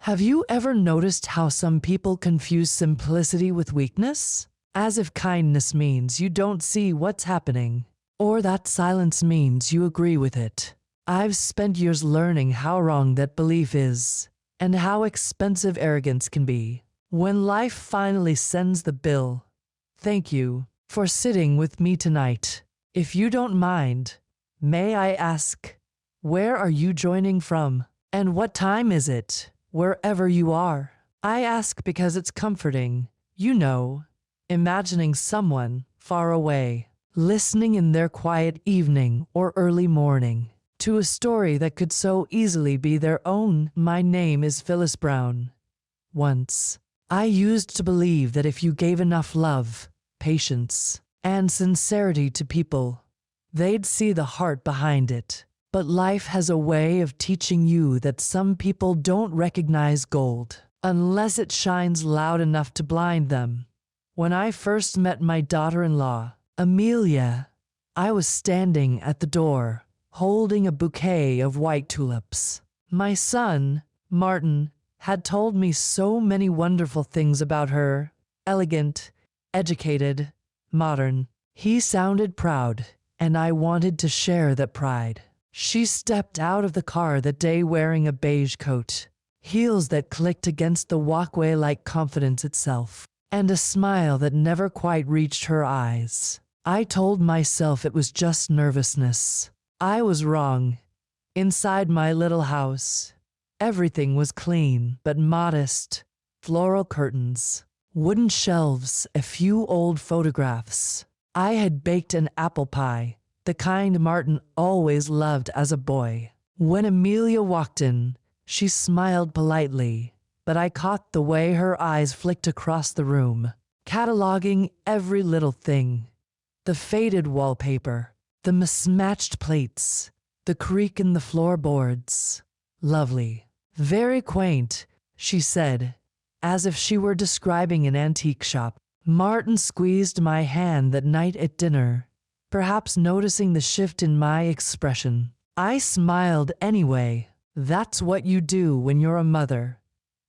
Have you ever noticed how some people confuse simplicity with weakness? As if kindness means you don't see what's happening, or that silence means you agree with it. I've spent years learning how wrong that belief is, and how expensive arrogance can be. When life finally sends the bill, thank you for sitting with me tonight. If you don't mind, may I ask, where are you joining from? And what time is it, wherever you are? I ask because it's comforting, imagining someone far away, listening in their quiet evening or early morning to a story that could so easily be their own. My name is Phyllis Brown. Once, I used to believe that if you gave enough love, patience, and sincerity to people, they'd see the heart behind it. But life has a way of teaching you that some people don't recognize gold unless it shines loud enough to blind them. When I first met my daughter-in-law, Amelia, I was standing at the door, holding a bouquet of white tulips. My son, Martin, had told me so many wonderful things about her: elegant, educated, modern. He sounded proud, and I wanted to share that pride. She stepped out of the car that day wearing a beige coat, heels that clicked against the walkway like confidence itself, and a smile that never quite reached her eyes. I told myself it was just nervousness. I was wrong. Inside my little house, everything was clean but modest: floral curtains, wooden shelves, a few old photographs. I had baked an apple pie, the kind Martin always loved as a boy. When Amelia walked in, she smiled politely, but I caught the way her eyes flicked across the room, cataloging every little thing: the faded wallpaper, the mismatched plates, the creak in the floorboards. Lovely. Very quaint, she said, as if she were describing an antique shop. Martin squeezed my hand that night at dinner, perhaps noticing the shift in my expression. I smiled anyway. That's what you do when you're a mother.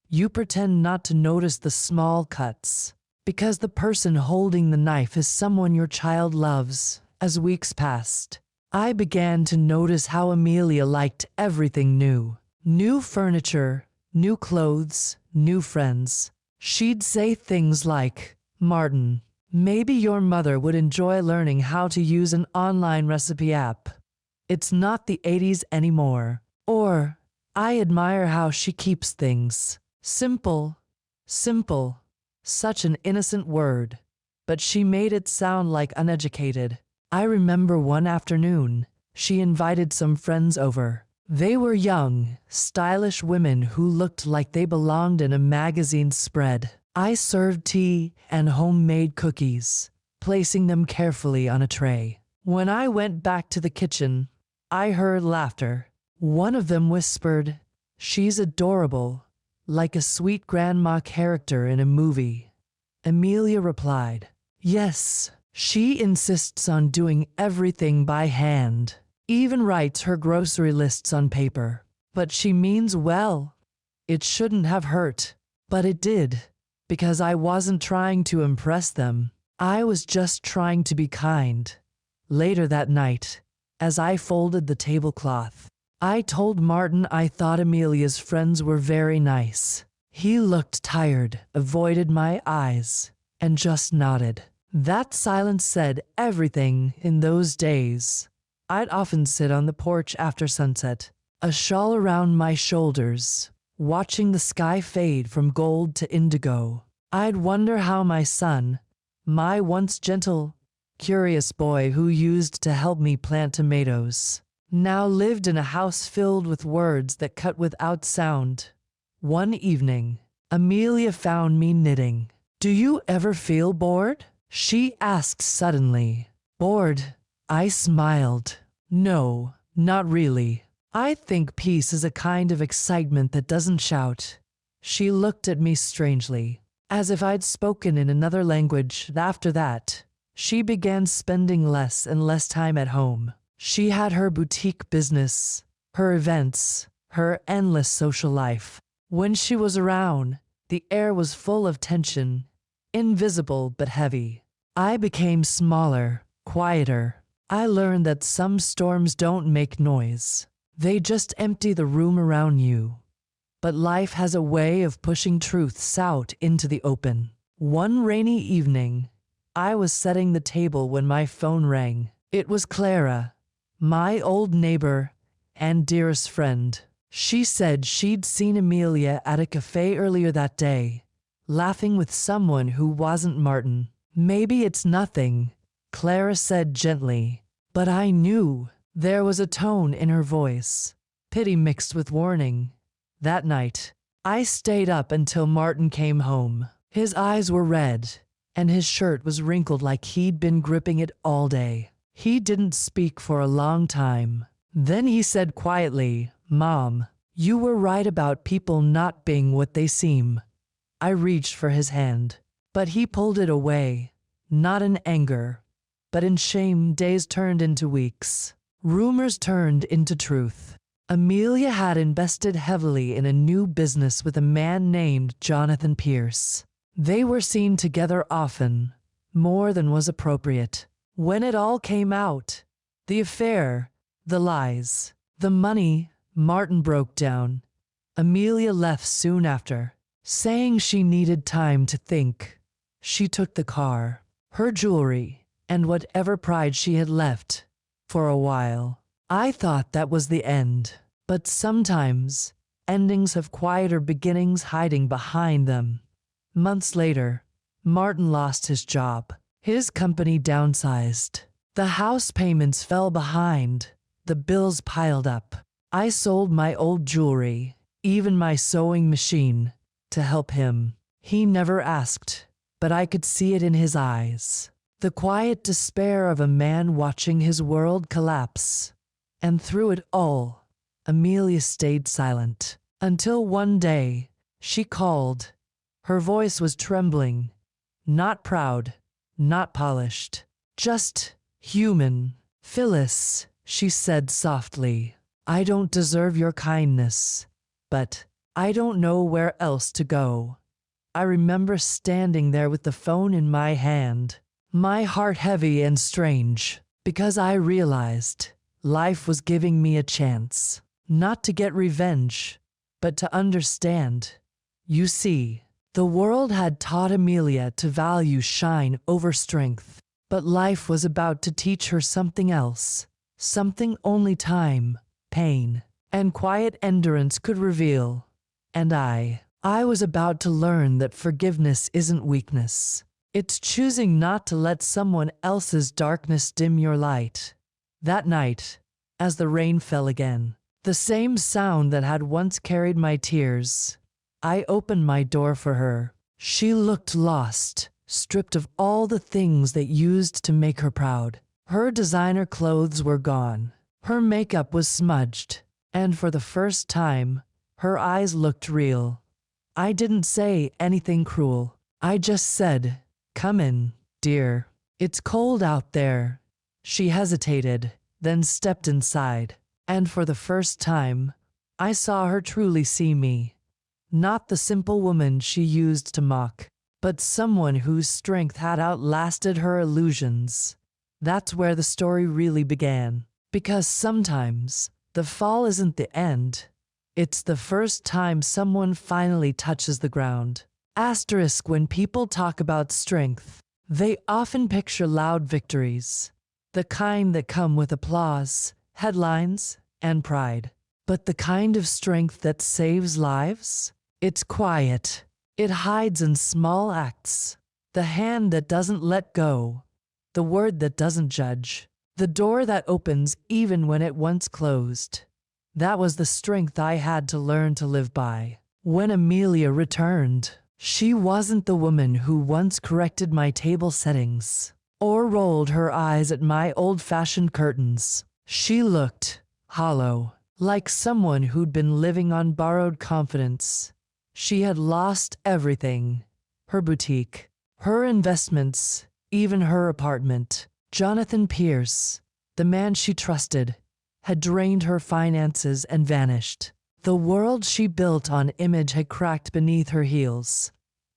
You pretend not to notice the small cuts, because the person holding the knife is someone your child loves. As weeks passed, I began to notice how Amelia liked everything new. New furniture, new clothes, new friends. She'd say things like, "Martin, maybe your mother would enjoy learning how to use an online recipe app. It's not the 80s anymore." Or, "I admire how she keeps things simple." Simple. Such an innocent word, but she made it sound like uneducated. I remember one afternoon, she invited some friends over. They were young, stylish women who looked like they belonged in a magazine spread. I served tea and homemade cookies, placing them carefully on a tray. When I went back to the kitchen, I heard laughter. One of them whispered, "She's adorable, like a sweet grandma character in a movie." Amelia replied, "Yes, she insists on doing everything by hand, even writes her grocery lists on paper. But she means well. It shouldn't have hurt, but it did, because I wasn't trying to impress them. I was just trying to be kind." Later that night, as I folded the tablecloth, I told Martin I thought Amelia's friends were very nice. He looked tired, avoided my eyes, and just nodded. That silence said everything in those days. I'd often sit on the porch after sunset, a shawl around my shoulders, watching the sky fade from gold to indigo. I'd wonder how my son, my once gentle, curious boy who used to help me plant tomatoes, now lived in a house filled with words that cut without sound. One evening, Amelia found me knitting. "Do you ever feel bored?" she asked suddenly. "Bored?" I smiled. "No, not really. I think peace is a kind of excitement that doesn't shout." She looked at me strangely, as if I'd spoken in another language. After that, she began spending less and less time at home. She had her boutique business, her events, her endless social life. When she was around, the air was full of tension, invisible but heavy. I became smaller, quieter. I learned that some storms don't make noise. They just empty the room around you. But life has a way of pushing truths out into the open. One rainy evening, I was setting the table when my phone rang. It was Clara, my old neighbor and dearest friend. She said she'd seen Amelia at a cafe earlier that day, laughing with someone who wasn't Martin. Maybe it's nothing, Clara said gently, but I knew. There was a tone in her voice, pity mixed with warning. That night, I stayed up until Martin came home. His eyes were red, and his shirt was wrinkled like he'd been gripping it all day. He didn't speak for a long time. Then he said quietly, "Mom, you were right about people not being what they seem." I reached for his hand, but he pulled it away, not in anger, but in shame. Days turned into weeks. Rumors turned into truth. Amelia had invested heavily in a new business with a man named Jonathan Pierce. They were seen together often, more than was appropriate. When it all came out, the affair, the lies, the money, Martin broke down. Amelia left soon after, saying she needed time to think. She took the car, her jewelry, and whatever pride she had left. For a while, I thought that was the end. But sometimes, endings have quieter beginnings hiding behind them. Months later, Martin lost his job. His company downsized. The house payments fell behind. The bills piled up. I sold my old jewelry, even my sewing machine, to help him. He never asked, but I could see it in his eyes. The quiet despair of a man watching his world collapse. And through it all, Amelia stayed silent. Until one day, she called. Her voice was trembling. Not proud, not polished, just human. "Phyllis," she said softly, "I don't deserve your kindness, but I don't know where else to go." I remember standing there with the phone in my hand, my heart heavy and strange, because I realized life was giving me a chance, not to get revenge, but to understand. You see, the world had taught Amelia to value shine over strength, but life was about to teach her something else, something only time, pain, and quiet endurance could reveal. And I was about to learn that forgiveness isn't weakness. It's choosing not to let someone else's darkness dim your light. That night, as the rain fell again, the same sound that had once carried my tears, I opened my door for her. She looked lost, stripped of all the things that used to make her proud. Her designer clothes were gone. Her makeup was smudged, and for the first time, her eyes looked real. I didn't say anything cruel. I just said, "Come in, dear. It's cold out there." She hesitated, then stepped inside, and for the first time, I saw her truly see me. Not the simple woman she used to mock, but someone whose strength had outlasted her illusions. That's where the story really began. Because sometimes, the fall isn't the end. It's the first time someone finally touches the ground. Asterisk: when people talk about strength, they often picture loud victories, the kind that come with applause, headlines, and pride. But the kind of strength that saves lives? It's quiet. It hides in small acts. The hand that doesn't let go. The word that doesn't judge. The door that opens even when it once closed. That was the strength I had to learn to live by. When Amelia returned, she wasn't the woman who once corrected my table settings or rolled her eyes at my old-fashioned curtains. She looked hollow, like someone who'd been living on borrowed confidence. She had lost everything: her boutique, her investments, even her apartment. Jonathan Pierce, the man she trusted, had drained her finances and vanished. The world she built on image had cracked beneath her heels.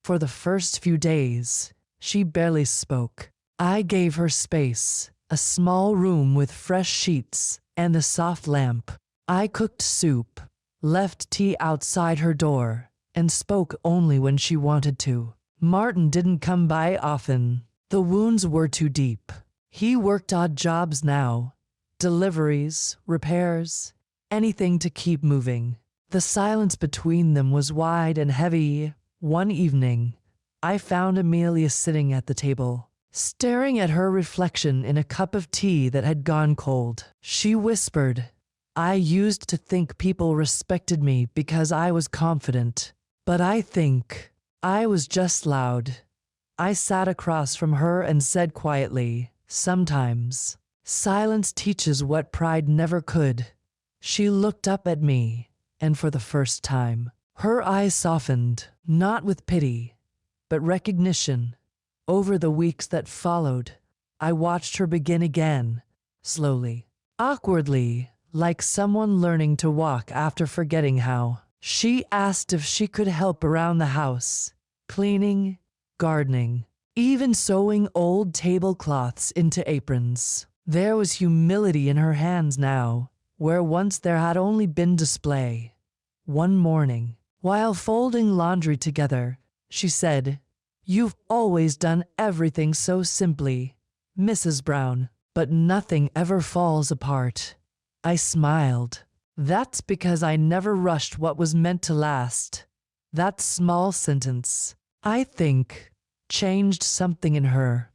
For the first few days, she barely spoke. I gave her space, a small room with fresh sheets and a soft lamp. I cooked soup, left tea outside her door, and spoke only when she wanted to. Martin didn't come by often. The wounds were too deep. He worked odd jobs now, deliveries, repairs, anything to keep moving. The silence between them was wide and heavy. One evening, I found Amelia sitting at the table, staring at her reflection in a cup of tea that had gone cold. She whispered, "I used to think people respected me because I was confident, but I think I was just loud." I sat across from her and said quietly, "Sometimes silence teaches what pride never could." She looked up at me, and for the first time, her eyes softened, not with pity, but recognition. Over the weeks that followed, I watched her begin again, slowly, awkwardly, like someone learning to walk after forgetting how. She asked if she could help around the house, cleaning, gardening, even sewing old tablecloths into aprons. There was humility in her hands now, where once there had only been display. One morning, while folding laundry together, she said, "You've always done everything so simply, Mrs. Brown, but nothing ever falls apart." I smiled. "That's because I never rushed what was meant to last." That small sentence, I think, changed something in her.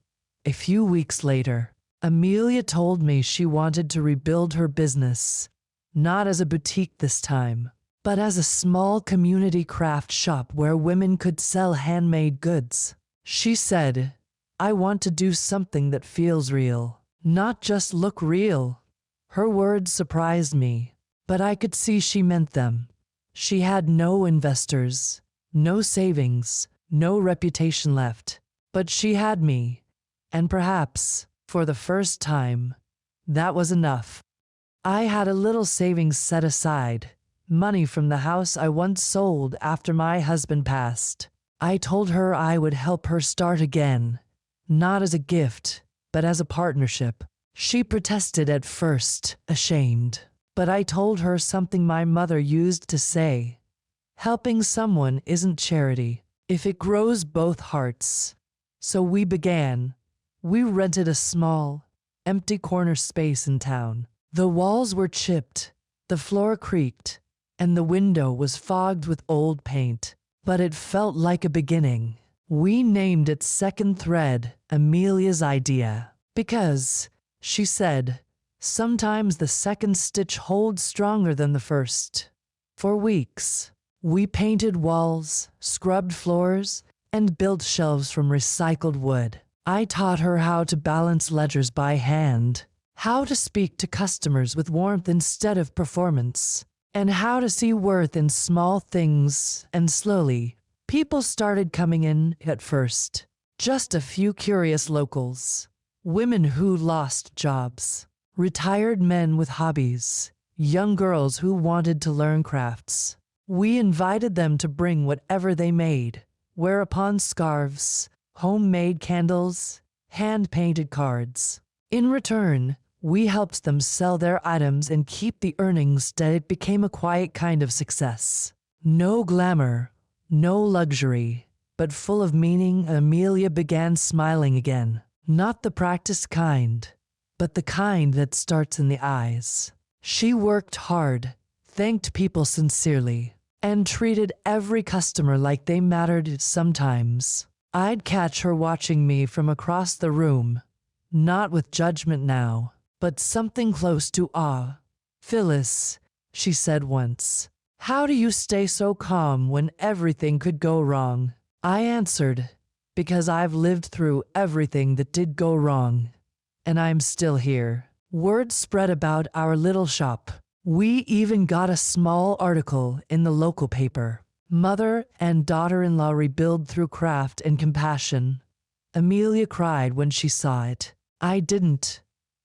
A few weeks later, Amelia told me she wanted to rebuild her business, not as a boutique this time, but as a small community craft shop where women could sell handmade goods. She said, "I want to do something that feels real, not just look real." Her words surprised me, but I could see she meant them. She had no investors, no savings, no reputation left, but she had me, and perhaps, for the first time, that was enough. I had a little savings set aside, money from the house I once sold after my husband passed. I told her I would help her start again, not as a gift, but as a partnership. She protested at first, ashamed, but I told her something my mother used to say: "Helping someone isn't charity if it grows both hearts." So we began. We rented a small, empty corner space in town. The walls were chipped, the floor creaked, and the window was fogged with old paint, but it felt like a beginning. We named it Second Thread, Amelia's idea, because, she said, sometimes the second stitch holds stronger than the first. For weeks, we painted walls, scrubbed floors, and built shelves from recycled wood. I taught her how to balance ledgers by hand, how to speak to customers with warmth instead of performance, and how to see worth in small things. And slowly, people started coming in. At first, just a few curious locals, women who lost jobs, retired men with hobbies, young girls who wanted to learn crafts. We invited them to bring whatever they made, whereupon scarves, homemade candles, hand-painted cards. In return, we helped them sell their items and keep the earnings. That it became a quiet kind of success. No glamour, no luxury, but full of meaning. Amelia began smiling again. Not the practiced kind, but the kind that starts in the eyes. She worked hard, thanked people sincerely, and treated every customer like they mattered. Sometimes, I'd catch her watching me from across the room, not with judgment now, but something close to awe. "Phyllis," she said once, "how do you stay so calm when everything could go wrong?" I answered, "Because I've lived through everything that did go wrong, and I'm still here." Word spread about our little shop. We even got a small article in the local paper. Mother and daughter-in-law rebuild through craft and compassion. Amelia cried when she saw it. I didn't.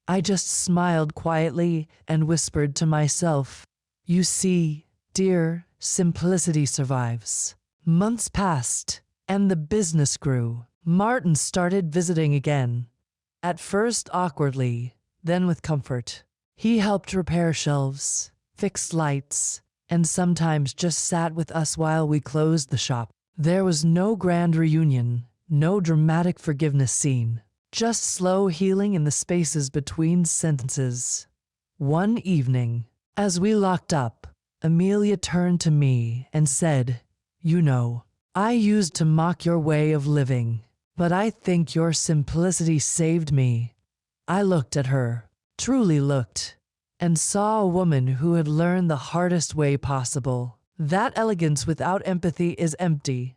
I just smiled quietly and whispered to myself, "You see, Dear, simplicity survives. Months passed, and the business grew. Martin started visiting again. At first awkwardly, then with comfort. He helped repair shelves, fixed lights, and sometimes just sat with us while we closed the shop. There was no grand reunion, no dramatic forgiveness scene, just slow healing in the spaces between sentences. One evening, as we locked up, Amelia turned to me and said, "You know, I used to mock your way of living, but I think your simplicity saved me." I looked at her, truly looked, and saw a woman who had learned the hardest way possible. That elegance without empathy is empty.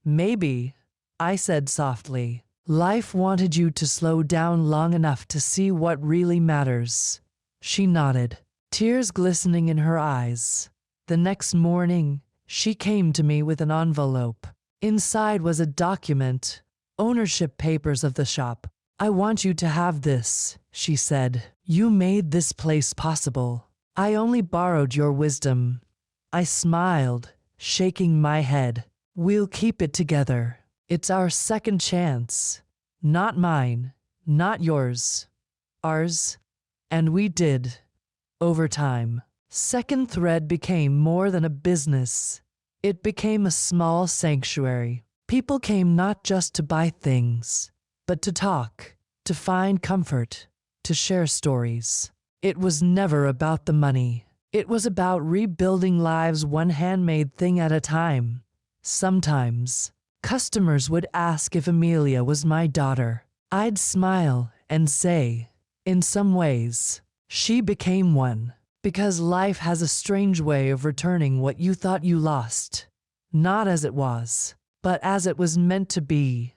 Maybe, I said softly, life wanted you to slow down long enough to see what really matters. She nodded, tears glistening in her eyes. The next morning, she came to me with an envelope. Inside was a document, ownership papers of the shop. "I want you to have this," she said. "You made this place possible. I only borrowed your wisdom." I smiled, shaking my head. "We'll keep it together. It's our second chance. Not mine, not yours. Ours." And we did. Over time, Second Thread became more than a business. It became a small sanctuary. People came not just to buy things, but to talk, to find comfort, to share stories. It was never about the money. It was about rebuilding lives one handmade thing at a time. Sometimes, customers would ask if Amelia was my daughter. I'd smile and say, in some ways, she became one. Because life has a strange way of returning what you thought you lost. Not as it was, but as it was meant to be.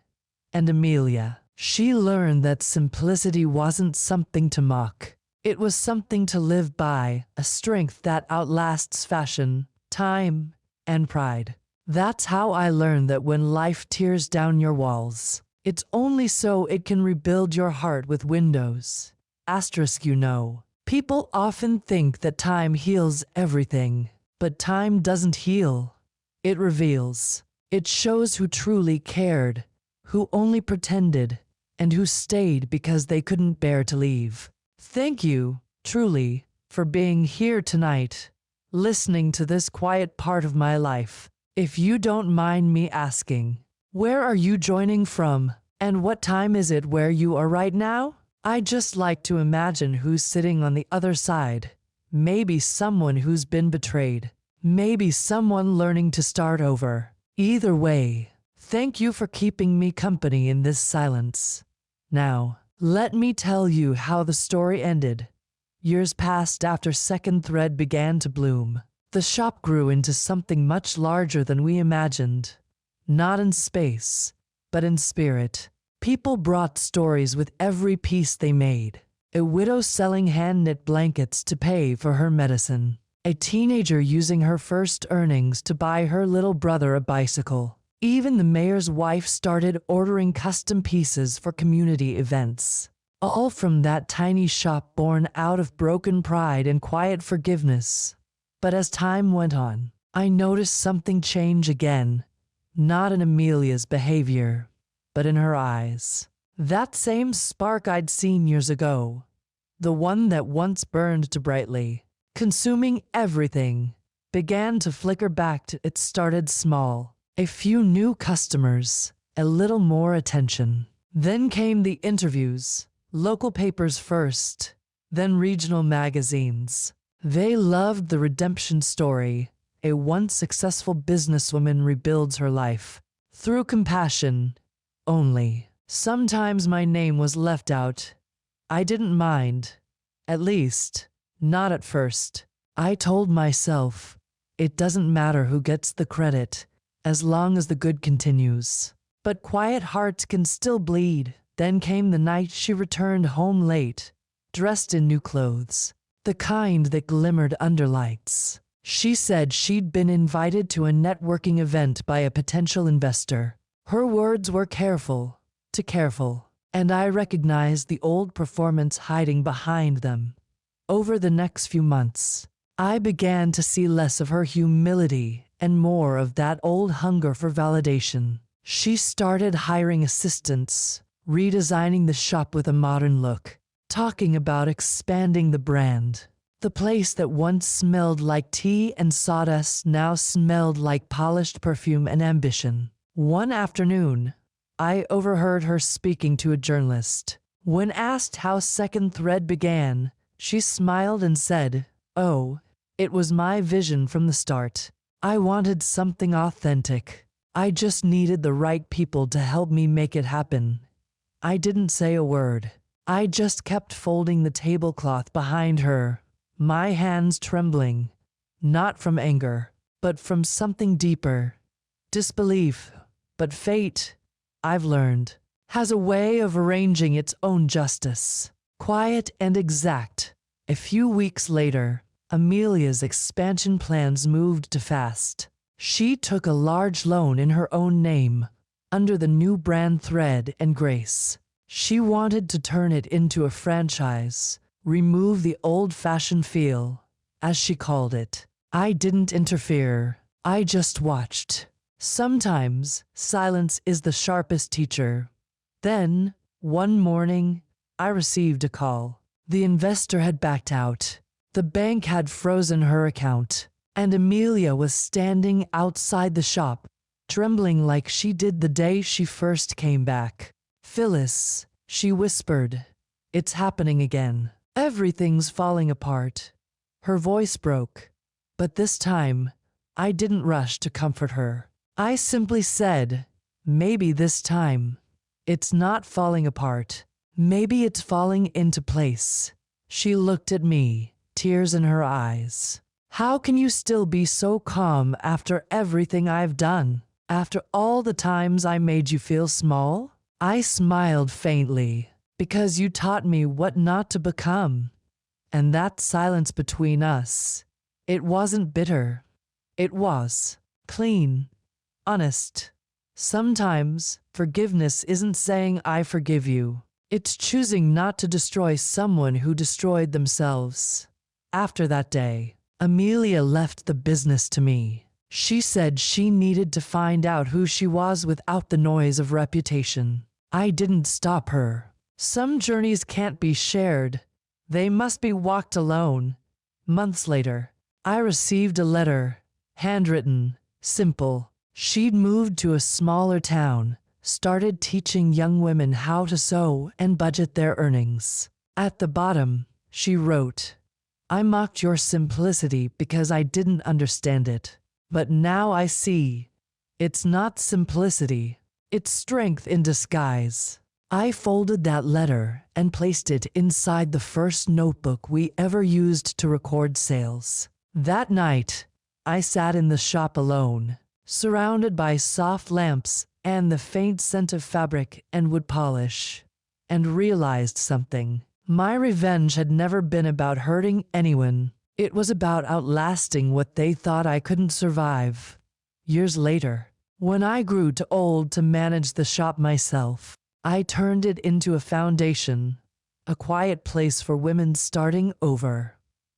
And Amelia, she learned that simplicity wasn't something to mock. It was something to live by, a strength that outlasts fashion, time, and pride. That's how I learned that when life tears down your walls, it's only so it can rebuild your heart with windows. Asterisk, you know. People often think that time heals everything, but time doesn't heal. It reveals. It shows who truly cared, who only pretended, and who stayed because they couldn't bear to leave. Thank you, truly, for being here tonight, listening to this quiet part of my life. If you don't mind me asking, where are you joining from, and what time is it where you are right now? I just like to imagine who's sitting on the other side. Maybe someone who's been betrayed. Maybe someone learning to start over. Either way, thank you for keeping me company in this silence. Now, let me tell you how the story ended. Years passed after Second Thread began to bloom. The shop grew into something much larger than we imagined. Not in space, but in spirit. People brought stories with every piece they made. A widow selling hand-knit blankets to pay for her medicine. A teenager using her first earnings to buy her little brother a bicycle. Even the mayor's wife started ordering custom pieces for community events. All from that tiny shop born out of broken pride and quiet forgiveness. But as time went on, I noticed something change again. Not in Amelia's behavior, but in her eyes. That same spark I'd seen years ago. The one that once burned too brightly, consuming everything, began to flicker back to it started small. A few new customers, a little more attention. Then came the interviews, local papers first, then regional magazines. They loved the redemption story. A once successful businesswoman rebuilds her life. Through compassion, only. Sometimes my name was left out. I didn't mind. At least, not at first. I told myself, it doesn't matter who gets the credit, as long as the good continues. But quiet hearts can still bleed. Then came the night she returned home late, dressed in new clothes, the kind that glimmered under lights. She said she'd been invited to a networking event by a potential investor. Her words were careful, too careful, and I recognized the old performance hiding behind them. Over the next few months, I began to see less of her humility and more of that old hunger for validation. She started hiring assistants, redesigning the shop with a modern look, talking about expanding the brand. The place that once smelled like tea and sawdust now smelled like polished perfume and ambition. One afternoon, I overheard her speaking to a journalist. When asked how Second Thread began, she smiled and said, "Oh, it was my vision from the start. I wanted something authentic. I just needed the right people to help me make it happen." I didn't say a word. I just kept folding the tablecloth behind her, my hands trembling, not from anger, but from something deeper. Disbelief, but fate, I've learned, has a way of arranging its own justice. Quiet and exact. A few weeks later, Amelia's expansion plans moved too fast. She took a large loan in her own name, under the new brand Thread and Grace. She wanted to turn it into a franchise, remove the old-fashioned feel, as she called it. I didn't interfere. I just watched. Sometimes, silence is the sharpest teacher. Then, one morning, I received a call. The investor had backed out. The bank had frozen her account, and Amelia was standing outside the shop, trembling like she did the day she first came back. "Phyllis," she whispered, "it's happening again. Everything's falling apart." Her voice broke, but this time, I didn't rush to comfort her. I simply said, "Maybe this time, it's not falling apart. Maybe it's falling into place." She looked at me, tears in her eyes. "How can you still be so calm after everything I've done? After all the times I made you feel small?" I smiled faintly, "Because you taught me what not to become." And that silence between us, it wasn't bitter. It was clean, honest. Sometimes, forgiveness isn't saying "I forgive you." It's choosing not to destroy someone who destroyed themselves. After that day, Amelia left the business to me. She said she needed to find out who she was without the noise of reputation. I didn't stop her. Some journeys can't be shared. They must be walked alone. Months later, I received a letter, handwritten, simple. She'd moved to a smaller town, started teaching young women how to sew and budget their earnings. At the bottom, she wrote, "I mocked your simplicity because I didn't understand it. But now I see. It's not simplicity. It's strength in disguise." I folded that letter and placed it inside the first notebook we ever used to record sales. That night, I sat in the shop alone, surrounded by soft lamps and the faint scent of fabric and wood polish, and realized something. My revenge had never been about hurting anyone. It was about outlasting what they thought I couldn't survive. Years later, when I grew too old to manage the shop myself, I turned it into a foundation, a quiet place for women starting over.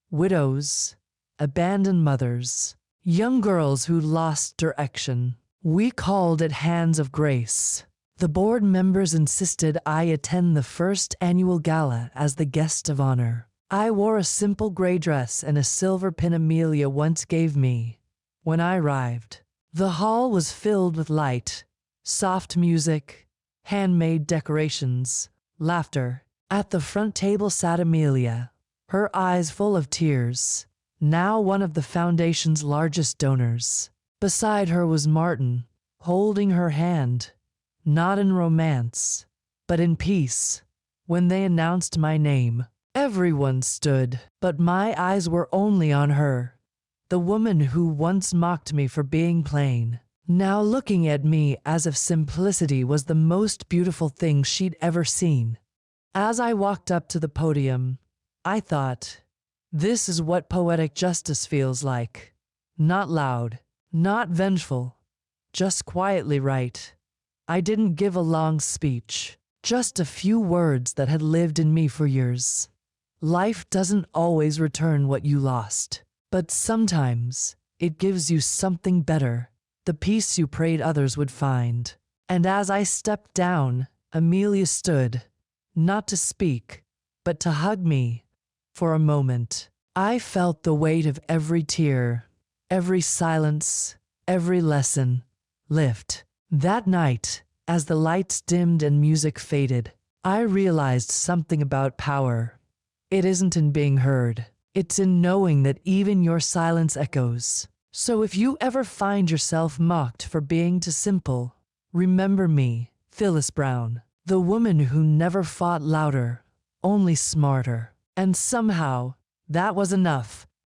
Widows, abandoned mothers, young girls who lost direction. We called it Hands of Grace. The board members insisted I attend the first annual gala as the guest of honor. I wore a simple gray dress and a silver pin Amelia once gave me. When I arrived, the hall was filled with light, soft music, handmade decorations, laughter. At the front table sat Amelia, her eyes full of tears, now one of the foundation's largest donors. Beside her was Martin, holding her hand, not in romance, but in peace. When they announced my name, everyone stood, but my eyes were only on her, the woman who once mocked me for being plain, now looking at me as if simplicity was the most beautiful thing she'd ever seen. As I walked up to the podium, I thought, this is what poetic justice feels like. Not loud, not vengeful, just quietly right. I didn't give a long speech, just a few words that had lived in me for years. Life doesn't always return what you lost, But sometimes it gives you something better, the peace you prayed others would find. And as I stepped down, Amelia stood, not to speak, but to hug me. For a moment, I felt the weight of every tear, every silence, every lesson lift. That night, as the lights dimmed and music faded, I realized something about power. It isn't in being heard. It's in knowing that even your silence echoes. So if you ever find yourself mocked for being too simple, remember me, Phyllis Brown, the woman who never fought louder, only smarter. And somehow, that was enough.